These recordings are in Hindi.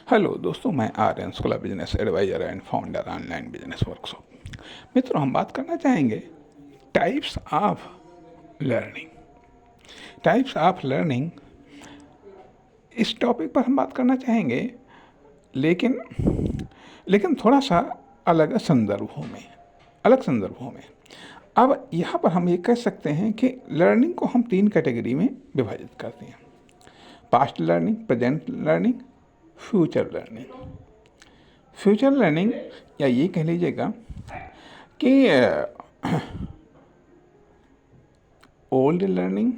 हेलो दोस्तों, मैं Aryan Shukla, business advisor and founder online business workshop. मित्रों, हम बात करना चाहेंगे types of learning. Types of learning, इस टॉपिक पर हम बात करना चाहेंगे, लेकिन लेकिन थोड़ा सा अलग संदर्भों में। अब यहाँ पर हम ये कह सकते हैं कि लर्निंग को हम 3 कैटेगरी में विभाजित करते हैं: past learning, present learning, future learning. Future learning, या ये कह लीजिएगा कि ओल्ड लर्निंग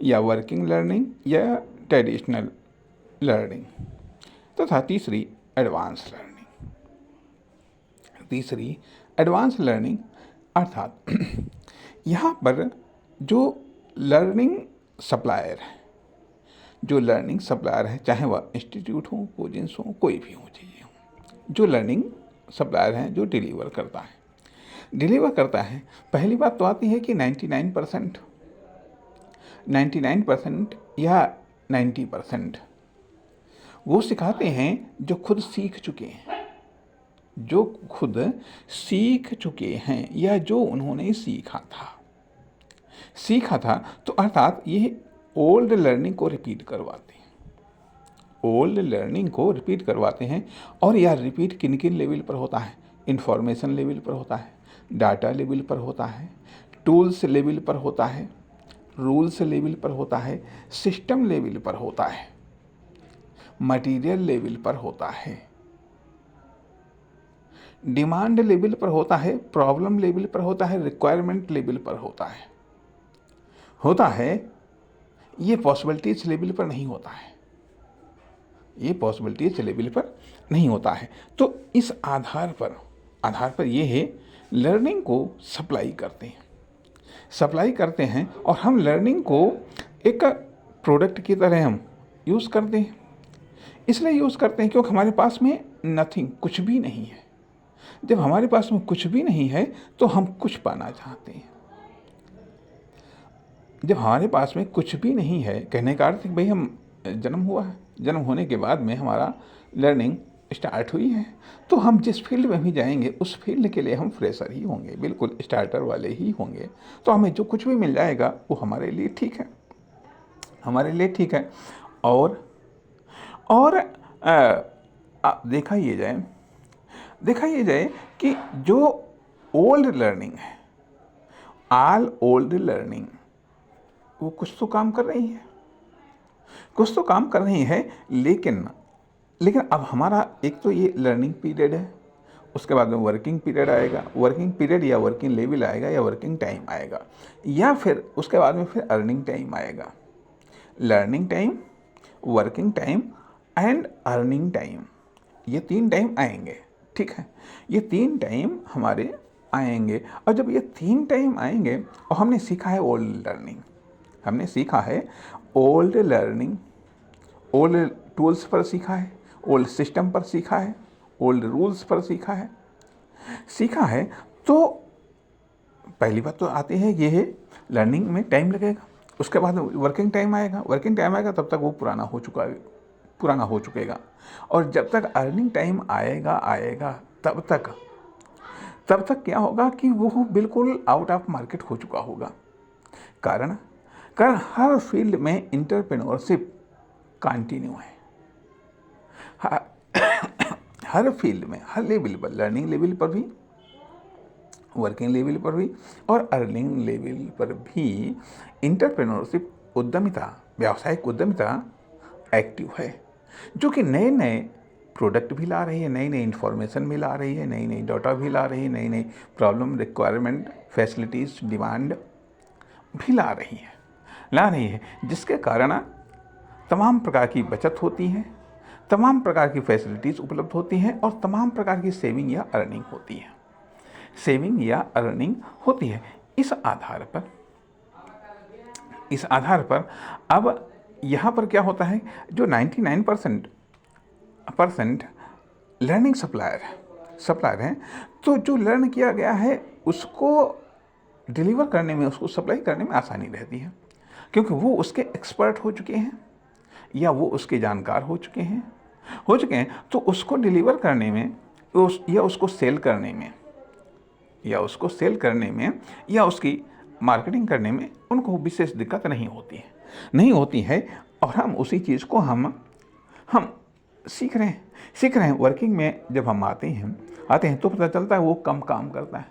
या वर्किंग लर्निंग या ट्रेडिशनल लर्निंग, तथा तीसरी एडवांस लर्निंग अर्थात यहाँ पर जो लर्निंग सप्लायर है, चाहे वह इंस्टीट्यूट हो, कोचिंग्स हो, कोई भी हो, चीज़ें हो, जो लर्निंग सप्लायर हैं, जो डिलीवर करता है। पहली बात तो आती है कि 99% या 90% वो सिखाते हैं जो खुद सीख चुके हैं या जो उन्होंने सीखा था। तो अर्थात ये ओल्ड लर्निंग को रिपीट करवाते हैं। और यह रिपीट किन किन लेवल पर होता है? इंफॉर्मेशन लेवल पर होता है, डाटा लेवल पर होता है, टूल्स लेवल पर होता है, रूल्स लेवल पर होता है, सिस्टम लेवल पर होता है, मटेरियल लेवल पर होता है, डिमांड लेवल पर होता है, प्रॉब्लम लेवल पर होता है, रिक्वायरमेंट लेवल पर होता है। ये पॉसिबिलिटीज लेवल पर नहीं होता है। तो इस आधार पर ये है, लर्निंग को सप्लाई करते हैं और हम लर्निंग को एक प्रोडक्ट की तरह हम यूज़ करते हैं। इसलिए यूज़ करते हैं क्योंकि हमारे पास में कुछ भी नहीं है। जब हमारे पास में कुछ भी नहीं है तो हम कुछ पाना चाहते हैं। जब हमारे पास में कुछ भी नहीं है, कहने का अर्थ है भाई हम जन्म हुआ है, जन्म होने के बाद में हमारा लर्निंग स्टार्ट हुई है, तो हम जिस फील्ड में भी जाएंगे उस फील्ड के लिए हम फ्रेशर ही होंगे, बिल्कुल स्टार्टर वाले ही होंगे। तो हमें जो कुछ भी मिल जाएगा वो हमारे लिए ठीक है। और देखा ये जाए कि जो ओल्ड लर्निंग है, ओल्ड लर्निंग, वो कुछ तो काम कर रही है, लेकिन अब हमारा एक तो ये लर्निंग पीरियड है, उसके बाद में वर्किंग पीरियड आएगा, वर्किंग पीरियड या वर्किंग लेवल आएगा या वर्किंग टाइम आएगा, या फिर उसके बाद में फिर अर्निंग टाइम आएगा। Learning time, working time and earning time, ये 3 टाइम आएंगे। ठीक है, ये 3 टाइम हमारे आएंगे। और जब ये 3 टाइम आएंगे और हमने सीखा है ओल्ड लर्निंग, ओल्ड टूल्स पर सीखा है, ओल्ड सिस्टम पर सीखा है, ओल्ड रूल्स पर सीखा है, तो पहली बात तो आती है ये है, लर्निंग में टाइम लगेगा। उसके बाद वर्किंग टाइम आएगा, तब तक वो पुराना हो चुकेगा। और जब तक अर्निंग टाइम आएगा तब तक क्या होगा कि वो बिल्कुल आउट ऑफ मार्केट हो चुका होगा। कारण हर फील्ड में एंटरप्रेन्योरशिप कंटिन्यू है। हर फील्ड में, हर लेवल पर, लर्निंग लेवल पर भी, वर्किंग लेवल पर भी और अर्निंग लेवल पर भी एंटरप्रेन्योरशिप, व्यावसायिक उद्यमिता एक्टिव है, जो कि नए प्रोडक्ट भी ला रही है, नई इंफॉर्मेशन भी ला रही है, नई डाटा भी ला रही है, नई प्रॉब्लम, रिक्वायरमेंट, फैसिलिटीज़, डिमांड भी ला रही है, जिसके कारण तमाम प्रकार की बचत होती है, तमाम प्रकार की फैसिलिटीज़ उपलब्ध होती हैं और तमाम प्रकार की सेविंग या अर्निंग होती है। इस आधार पर अब यहाँ पर क्या होता है, जो 99% लर्निंग सप्लायर हैं, तो जो लर्न किया गया है उसको डिलीवर करने में, उसको सप्लाई करने में आसानी रहती है, क्योंकि वो उसके एक्सपर्ट हो चुके हैं या वो उसके जानकार हो चुके हैं हो चुके हैं, तो उसको डिलीवर करने में या उसको सेल करने में या उसकी मार्केटिंग करने में उनको विशेष दिक्कत नहीं होती है। और हम उसी चीज़ को हम सीख रहे हैं। वर्किंग में जब हम आते हैं तो पता चलता है वो कम काम करता है,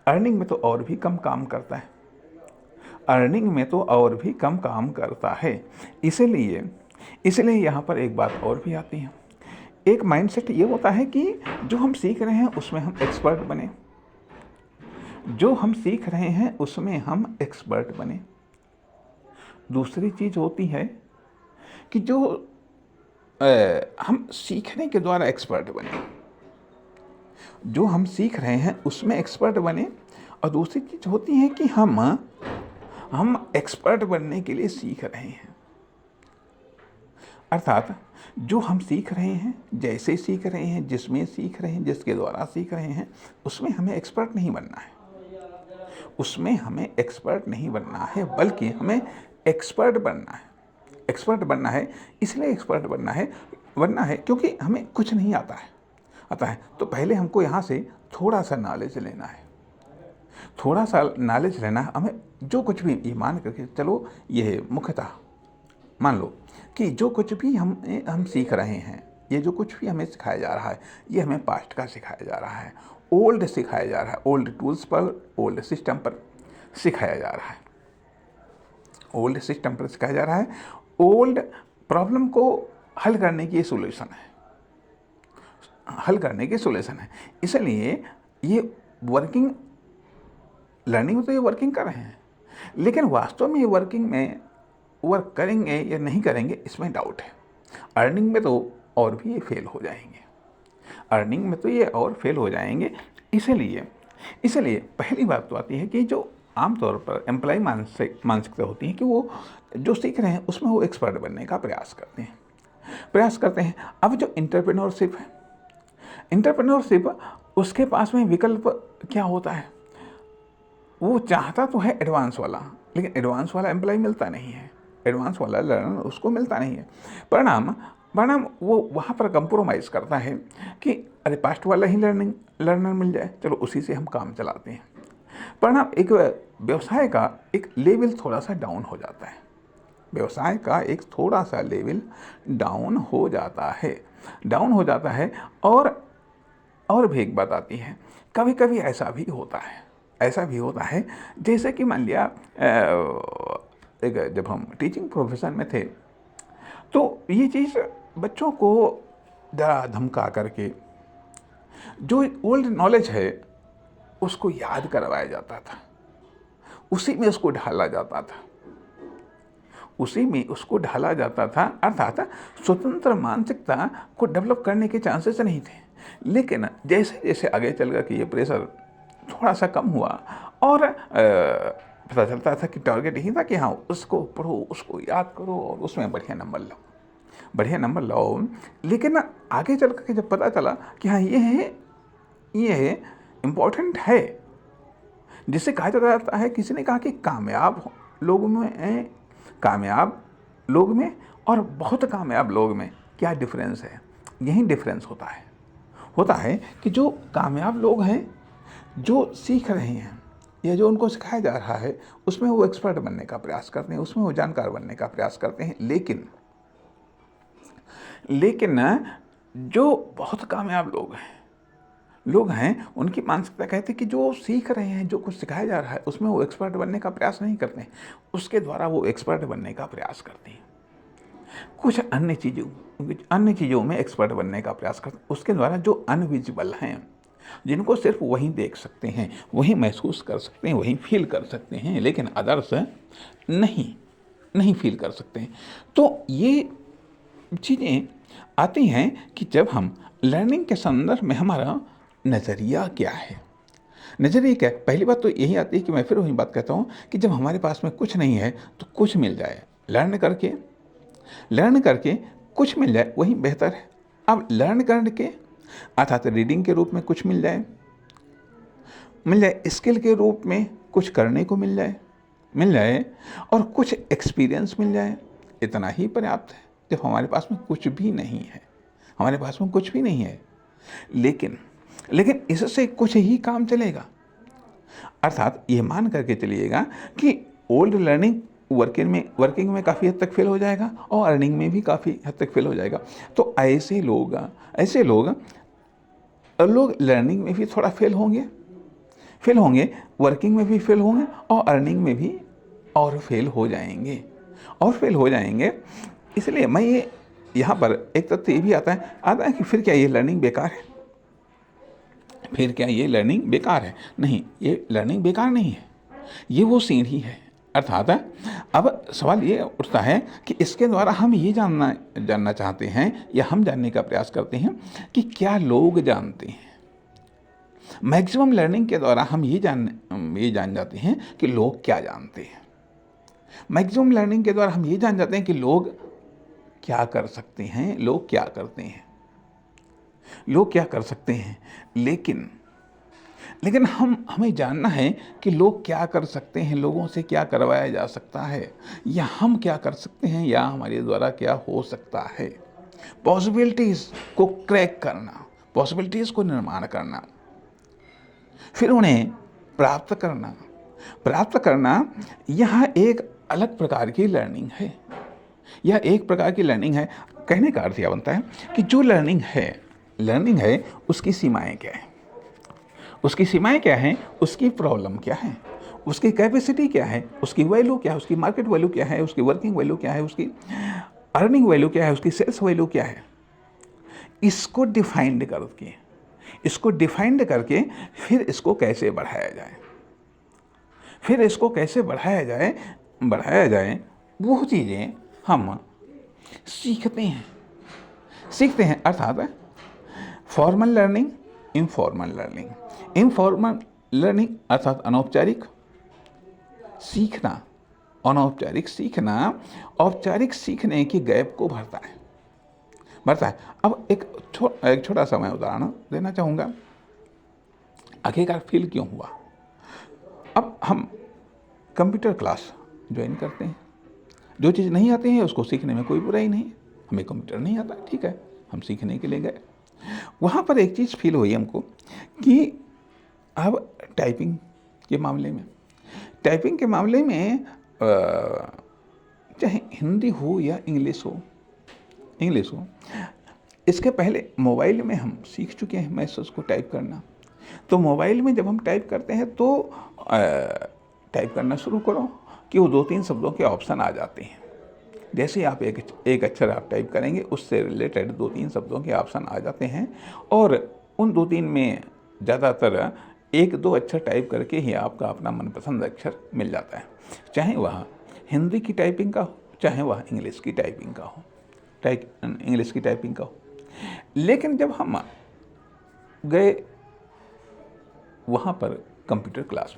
अर्निंग में तो और भी कम काम करता है। इसलिए यहाँ पर एक बात और भी आती है। एक माइंडसेट ये होता है कि जो हम सीख रहे हैं उसमें हम एक्सपर्ट बने। दूसरी चीज़ होती है कि जो हम सीखने के द्वारा एक्सपर्ट बने, जो हम सीख रहे हैं उसमें एक्सपर्ट बने। और दूसरी चीज़ होती है कि हम एक्सपर्ट बनने के लिए सीख रहे हैं, अर्थात जो हम सीख रहे हैं, जैसे सीख रहे हैं, जिसमें सीख रहे हैं, जिसके द्वारा सीख रहे हैं, उसमें हमें एक्सपर्ट नहीं बनना है, बल्कि हमें एक्सपर्ट बनना है। इसलिए एक्सपर्ट बनना है क्योंकि हमें कुछ नहीं आता है। तो पहले हमको यहाँ से थोड़ा सा नॉलेज लेना है। हमें जो कुछ भी, ये मान करके चलो, ये मुख्यतः मान लो कि जो कुछ भी हम सीख रहे हैं, ये जो कुछ भी हमें सिखाया जा रहा है, ये हमें पास्ट का सिखाया जा रहा है, ओल्ड टूल्स पर, ओल्ड सिस्टम पर सिखाया जा रहा है। ओल्ड प्रॉब्लम को हल करने की सॉल्यूशन है। इसलिए ये लर्निंग में तो ये वर्किंग कर रहे हैं, लेकिन वास्तव में ये वर्क करेंगे या नहीं करेंगे, इसमें डाउट है। अर्निंग में तो और भी ये फेल हो जाएंगे। इसलिए पहली बात तो आती है कि जो आमतौर पर एम्प्लॉय मानसिकता होती है कि वो जो सीख रहे हैं उसमें वो एक्सपर्ट बनने का प्रयास करते हैं। अब जो इंटरप्रेन्योरशिप, उसके पास में विकल्प क्या होता है? वो चाहता तो है एडवांस वाला, लेकिन एडवांस वाला एम्प्लॉय मिलता नहीं है, एडवांस वाला लर्नर उसको मिलता नहीं है। परिणाम वो वहाँ पर कंप्रोमाइज़ करता है कि अरे पास्ट वाला ही लर्नर मिल जाए, चलो उसी से हम काम चलाते हैं। परिणाम एक व्यवसाय का एक लेवल थोड़ा सा डाउन हो जाता है। और भी एक बात आती है, कभी कभी ऐसा भी होता है जैसे कि मान लिया जब हम टीचिंग प्रोफेशन में थे तो ये चीज़ बच्चों को डरा धमका करके जो ओल्ड नॉलेज है उसको याद करवाया जाता था, उसी में उसको ढाला जाता था। अर्थात स्वतंत्र मानसिकता को डेवलप करने के चांसेस नहीं थे। लेकिन जैसे जैसे आगे चल गया कि ये प्रेशर थोड़ा सा कम हुआ और पता चलता था कि टारगेट यही था कि हाँ उसको पढ़ो, उसको याद करो और उसमें बढ़िया नंबर लाओ। लेकिन आगे चल कर जब पता चला कि हाँ ये है इम्पोर्टेंट है, जिससे कहा जाता है, किसी ने कहा कि कामयाब लोग में और बहुत कामयाब लोग में क्या डिफरेंस है? यही डिफरेंस होता है कि जो कामयाब लोग हैं, जो सीख रहे हैं या जो उनको सिखाया जा रहा है, उसमें वो एक्सपर्ट बनने का प्रयास करते हैं, उसमें वो जानकार बनने का प्रयास करते हैं। लेकिन जो बहुत कामयाब लोग हैं उनकी मानसिकता कहती है कि जो सीख रहे हैं, जो कुछ सिखाया जा रहा है, उसमें वो एक्सपर्ट बनने का प्रयास नहीं करते हैं, उसके द्वारा वो एक्सपर्ट बनने का प्रयास करते हैं। कुछ अन्य चीज़ों में एक्सपर्ट बनने का प्रयास करते हैं, उसके द्वारा जो अनविजिबल हैं, जिनको सिर्फ वही देख सकते हैं, वही महसूस कर सकते हैं, वही फील कर सकते हैं, लेकिन अदर्स नहीं फील कर सकते हैं। तो ये चीज़ें आती हैं कि जब हम लर्निंग के संदर्भ में हमारा नज़रिया क्या है। पहली बात तो यही आती है कि मैं फिर वही बात कहता हूँ कि जब हमारे पास में कुछ नहीं है तो कुछ मिल जाए, लर्न करके कुछ मिल जाए वही बेहतर है। अब लर्न करके अर्थात रीडिंग के रूप में कुछ मिल जाए, स्किल के रूप में कुछ करने को मिल जाए और कुछ एक्सपीरियंस मिल जाए, इतना ही पर्याप्त है। जब हमारे पास में कुछ भी नहीं है, हमारे पास में कुछ भी नहीं है, लेकिन लेकिन इससे कुछ ही काम चलेगा। अर्थात ये मान करके चलिएगा कि ओल्ड लर्निंग वर्किंग में काफ़ी हद तक फेल हो जाएगा और अर्निंग में भी काफ़ी हद तक फेल हो जाएगा। तो ऐसे लोग लर्निंग में भी थोड़ा फेल होंगे, वर्किंग में भी फेल होंगे और अर्निंग में भी और फेल हो जाएंगे। इसलिए मैं ये यहाँ पर एक तथ्य ये भी आता है कि फिर क्या ये लर्निंग बेकार है? नहीं, ये लर्निंग बेकार नहीं है, ये वो सीढ़ी है। अर्थात अब सवाल ये उठता है कि इसके द्वारा हम ये जानना चाहते हैं या हम जानने का प्रयास करते हैं कि क्या लोग जानते हैं। मैक्सिमम लर्निंग के द्वारा हम ये जान जाते हैं कि लोग क्या जानते हैं। मैक्सिमम लर्निंग के द्वारा हम ये जान जाते हैं कि लोग क्या कर सकते हैं, लोग क्या करते हैं, लोग क्या कर सकते हैं। लेकिन हमें जानना है कि लोग क्या कर सकते हैं, लोगों से क्या करवाया जा सकता है, या हम क्या कर सकते हैं, या हमारे द्वारा क्या हो सकता है। पॉसिबिलिटीज़ को क्रैक करना, पॉसिबिलिटीज़ को निर्माण करना, फिर उन्हें प्राप्त करना यह एक अलग प्रकार की लर्निंग है। यह एक प्रकार की लर्निंग है। कहने का अर्थ यह बनता है कि जो लर्निंग है उसकी सीमाएं क्या हैं, उसकी प्रॉब्लम क्या है, उसकी कैपेसिटी क्या है, उसकी वैल्यू क्या है, उसकी मार्केट वैल्यू क्या है, उसकी वर्किंग वैल्यू क्या है, उसकी अर्निंग वैल्यू क्या है, उसकी सेल्स वैल्यू क्या है। इसको डिफाइंड करके फिर इसको कैसे बढ़ाया जाए, वो चीज़ें हम सीखते हैं। अर्थात फॉर्मल लर्निंग, इनफॉर्मल लर्निंग अर्थात अनौपचारिक सीखना औपचारिक सीखने की गैप को भरता है। अब एक छोटा सा मैं उदाहरण देना चाहूँगा। आखिरकार फेल क्यों हुआ? अब हम कंप्यूटर क्लास ज्वाइन करते हैं, जो चीज़ नहीं आती है उसको सीखने में कोई बुराई नहीं। हमें कंप्यूटर नहीं आता, ठीक है, हम सीखने के लिए गए। वहाँ पर एक चीज़ फील हुई हमको कि अब टाइपिंग के मामले में चाहे हिंदी हो या इंग्लिश हो, इसके पहले मोबाइल में हम सीख चुके हैं मैसेज को टाइप करना। तो मोबाइल में जब हम टाइप करते हैं तो टाइप करना शुरू करो कि वो 2-3 शब्दों के ऑप्शन आ जाते हैं। जैसे आप एक अक्षर आप टाइप करेंगे, उससे रिलेटेड 2-3 शब्दों के ऑप्शन आ जाते हैं, और उन 2-3 में ज़्यादातर 1-2 अक्षर टाइप करके ही आपका अपना मनपसंद अक्षर मिल जाता है, चाहे वह हिंदी की टाइपिंग का हो, चाहे वह इंग्लिश की टाइपिंग का हो। लेकिन जब हम गए वहाँ पर कंप्यूटर क्लास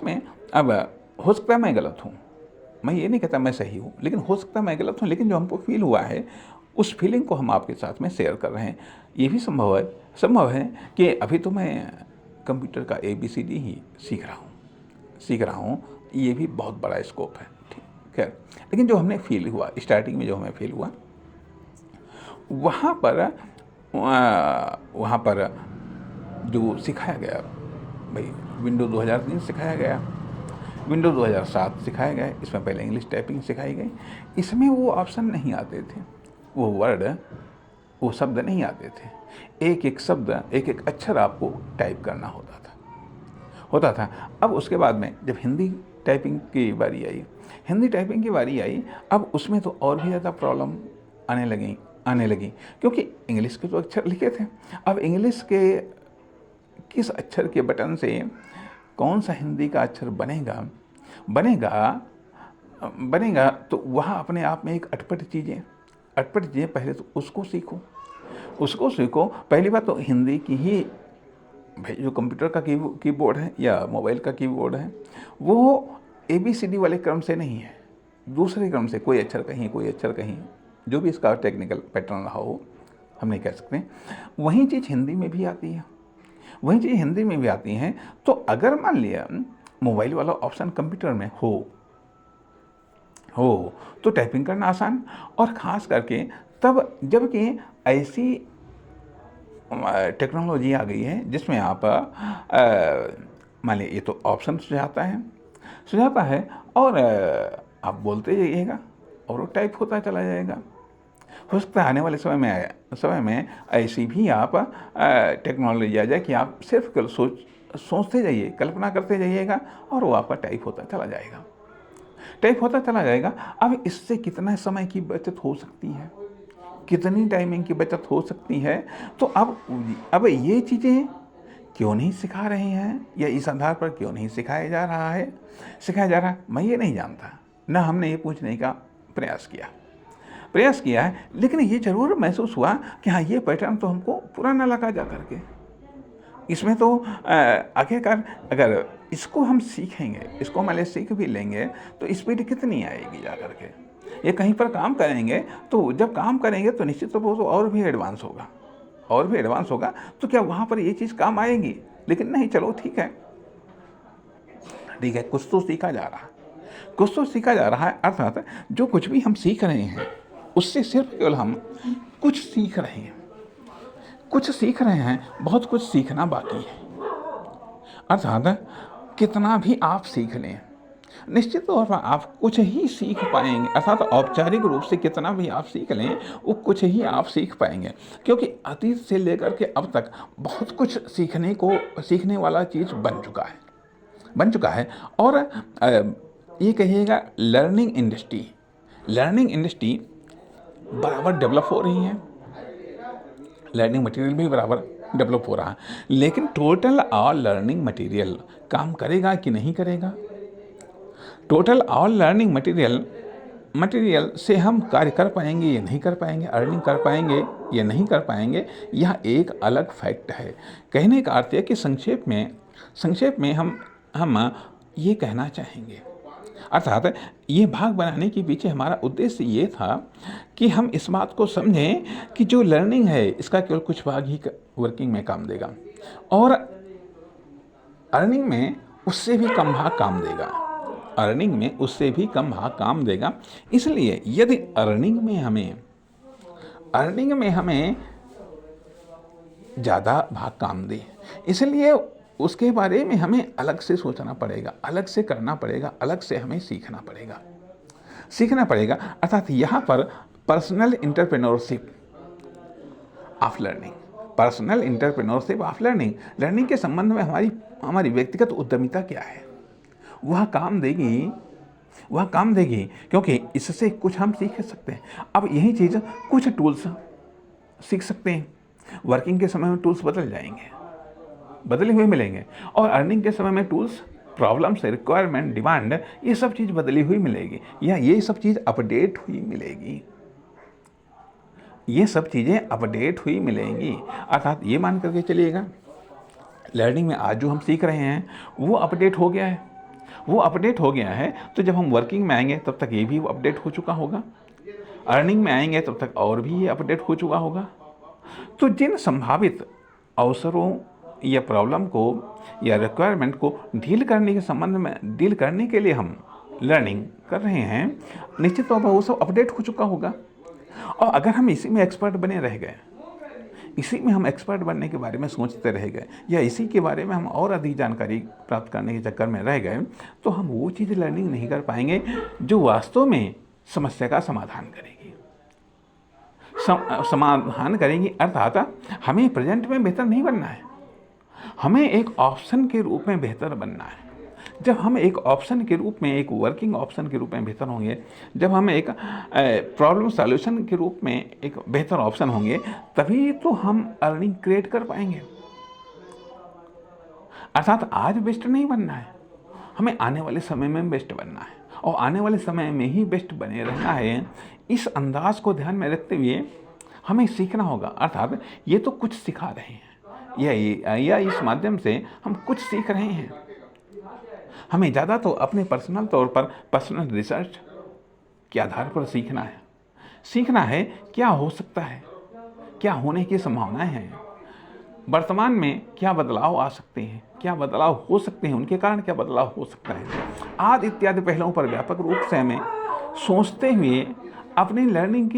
में, अब हो सकता है मैं गलत हूँ, मैं ये नहीं कहता मैं सही हूँ, लेकिन हो सकता है मैं गलत हूँ, लेकिन जो हमको फील हुआ है उस फीलिंग को हम आपके साथ में शेयर कर रहे हैं। ये भी संभव है कि अभी तो मैं कंप्यूटर का ABCD ही सीख रहा हूँ, ये भी बहुत बड़ा स्कोप है, ठीक, खैर। लेकिन जो हमें फील हुआ स्टार्टिंग में, जो हमें फील हुआ वहाँ पर जो सिखाया गया, भाई विंडो 2003 सिखाया गया, विंडो 2007 सिखाया गया, इसमें पहले इंग्लिश टाइपिंग सिखाई गई। इसमें वो ऑप्शन नहीं आते थे, वो शब्द नहीं आते थे। एक शब्द, एक अक्षर आपको टाइप करना होता था। अब उसके बाद में जब हिंदी टाइपिंग की बारी आई, अब उसमें तो और भी ज़्यादा प्रॉब्लम आने लगी, क्योंकि इंग्लिश के तो अक्षर लिखे थे। अब इंग्लिश के किस अक्षर के बटन से कौन सा हिंदी का अक्षर बनेगा, तो वहाँ अपने आप में एक अटपट चीज़ें। पहले तो उसको सीखो। पहली बात तो हिंदी की ही, भाई जो कंप्यूटर का कीबोर्ड है या मोबाइल का कीबोर्ड है, वो ABCD वाले क्रम से नहीं है, दूसरे क्रम से, कोई अक्षर कहीं, जो भी इसका टेक्निकल पैटर्न रहा हो, हम नहीं कह सकते। वही चीज़ हिंदी में भी आती है। तो अगर मान लिया मोबाइल वाला ऑप्शन कंप्यूटर में हो तो टाइपिंग करना आसान, और ख़ास करके तब जबकि ऐसी टेक्नोलॉजी आ गई है जिसमें आप मान लीजिए ये तो ऑप्शन सुझाता है और आप बोलते जाइएगा और वो टाइप होता चला जाएगा। हो सकता है आने वाले समय में ऐसी भी आप टेक्नोलॉजी आ जाए कि आप सिर्फ सोचते जाइए, कल्पना करते जाइएगा और वो आपका टाइप होता चला जाएगा। अब इससे कितना समय की बचत हो सकती है, कितनी टाइमिंग की बचत हो सकती है। तो अब ये चीज़ें क्यों नहीं सिखा रहे हैं या इस आधार पर क्यों नहीं सिखाया जा रहा है, मैं ये नहीं जानता, ना हमने ये पूछने का प्रयास किया है। लेकिन ये जरूर महसूस हुआ कि हाँ, ये पैटर्न तो हमको पुराना लगा जा करके। इसमें तो आखिरकार अगर इसको हम सीखेंगे, इसको मान सीख भी लेंगे तो स्पीड कितनी आएगी जा करके। ये कहीं पर काम करेंगे तो जब काम करेंगे तो निश्चित तौर पर और भी एडवांस होगा तो क्या वहाँ पर ये चीज़ काम आएगी? लेकिन नहीं, चलो ठीक है, कुछ तो सीखा जा रहा है। अर्थात जो कुछ भी हम सीख रहे हैं उससे सिर्फ केवल हम कुछ सीख रहे हैं, बहुत कुछ सीखना बाकी है। अर्थात कितना भी आप सीख लें, निश्चित तौर पर आप कुछ ही सीख पाएंगे। अर्थात औपचारिक रूप से कितना भी आप सीख लें, वो कुछ ही आप सीख पाएंगे, क्योंकि अतीत से लेकर के अब तक बहुत कुछ सीखने वाला चीज़ बन चुका है। और ये कहिएगा लर्निंग इंडस्ट्री बराबर डेवलप हो रही है, लर्निंग मटेरियल भी बराबर डेवलप हो रहा है। लेकिन टोटल ऑल लर्निंग मटेरियल काम करेगा कि नहीं करेगा? टोटल ऑल लर्निंग मटेरियल से हम कार्य कर पाएंगे या नहीं कर पाएंगे, अर्निंग कर पाएंगे या नहीं कर पाएंगे, यह एक अलग फैक्ट है। कहने का अर्थ है कि संक्षेप में हम ये कहना चाहेंगे। अर्थात ये भाग बनाने के पीछे हमारा उद्देश्य ये था कि हम इस बात को समझें कि जो लर्निंग है इसका केवल कुछ भाग ही वर्किंग में काम देगा और अर्निंग में उससे भी कम भाग काम देगा। इसलिए यदि अर्निंग में हमें ज़्यादा भाग काम दे, इसलिए उसके बारे में हमें अलग से सोचना पड़ेगा, अलग से करना पड़ेगा, अलग से हमें सीखना पड़ेगा। अर्थात यहाँ पर पर्सनल इंटरप्रेन्योरशिप ऑफ लर्निंग के संबंध में हमारी व्यक्तिगत उद्यमिता क्या है, वह काम देगी क्योंकि इससे कुछ हम सीख सकते हैं। अब यही चीज़ कुछ टूल्स सीख सकते हैं, वर्किंग के समय में टूल्स बदले हुए मिलेंगे और अर्निंग के समय में टूल्स, प्रॉब्लम्स, रिक्वायरमेंट, डिमांड, ये सब चीज़ बदली हुई मिलेगी या ये सब चीज़ अपडेट हुई मिलेगी। अर्थात ये मान करके चलिएगा, लर्निंग में आज जो हम सीख रहे हैं वो अपडेट हो गया है, तो जब हम वर्किंग में आएंगे तब तक ये भी अपडेट हो चुका होगा, अर्निंग में आएंगे तब तक और भी ये अपडेट हो चुका होगा। तो जिन संभावित अवसरों या प्रॉब्लम को या रिक्वायरमेंट को डील करने के लिए हम लर्निंग कर रहे हैं, निश्चित तौर पर वो सब अपडेट हो चुका होगा। और अगर हम इसी में एक्सपर्ट बने रह गए, इसी में हम एक्सपर्ट बनने के बारे में सोचते रह गए या इसी के बारे में हम और अधिक जानकारी प्राप्त करने के चक्कर में रह गए, तो हम वो चीज़ लर्निंग नहीं कर पाएंगे जो वास्तव में समस्या का समाधान करेंगी। अर्थात हमें प्रेजेंट में बेहतर नहीं बनना है, हमें एक ऑप्शन के रूप में बेहतर बनना है। जब हम एक ऑप्शन के रूप में, एक वर्किंग ऑप्शन के रूप में बेहतर होंगे, जब हम एक प्रॉब्लम सॉल्यूशन के रूप में एक बेहतर ऑप्शन होंगे, तभी तो हम अर्निंग क्रिएट कर पाएंगे। अर्थात आज बेस्ट नहीं बनना है, हमें आने वाले समय में बेस्ट बनना है और आने वाले समय में ही बेस्ट बने रहना है। इस अंदाज को ध्यान में रखते हुए हमें सीखना होगा। अर्थात ये तो कुछ सिखा रहे हैं या इस माध्यम से हम कुछ सीख रहे हैं, हमें ज़्यादा तो अपने पर्सनल तौर पर पर्सनल रिसर्च के आधार पर सीखना है क्या हो सकता है, क्या होने की संभावनाएं हैं, वर्तमान में क्या बदलाव आ सकते हैं, क्या बदलाव हो सकते हैं, उनके कारण क्या बदलाव हो सकता है, आदि इत्यादि पहलुओं पर व्यापक रूप से हमें सोचते हुए अपनी लर्निंग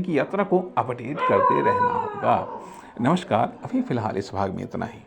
की यात्रा को अपडेट करते रहना होगा। नमस्कार, अभी फ़िलहाल इस भाग में इतना ही।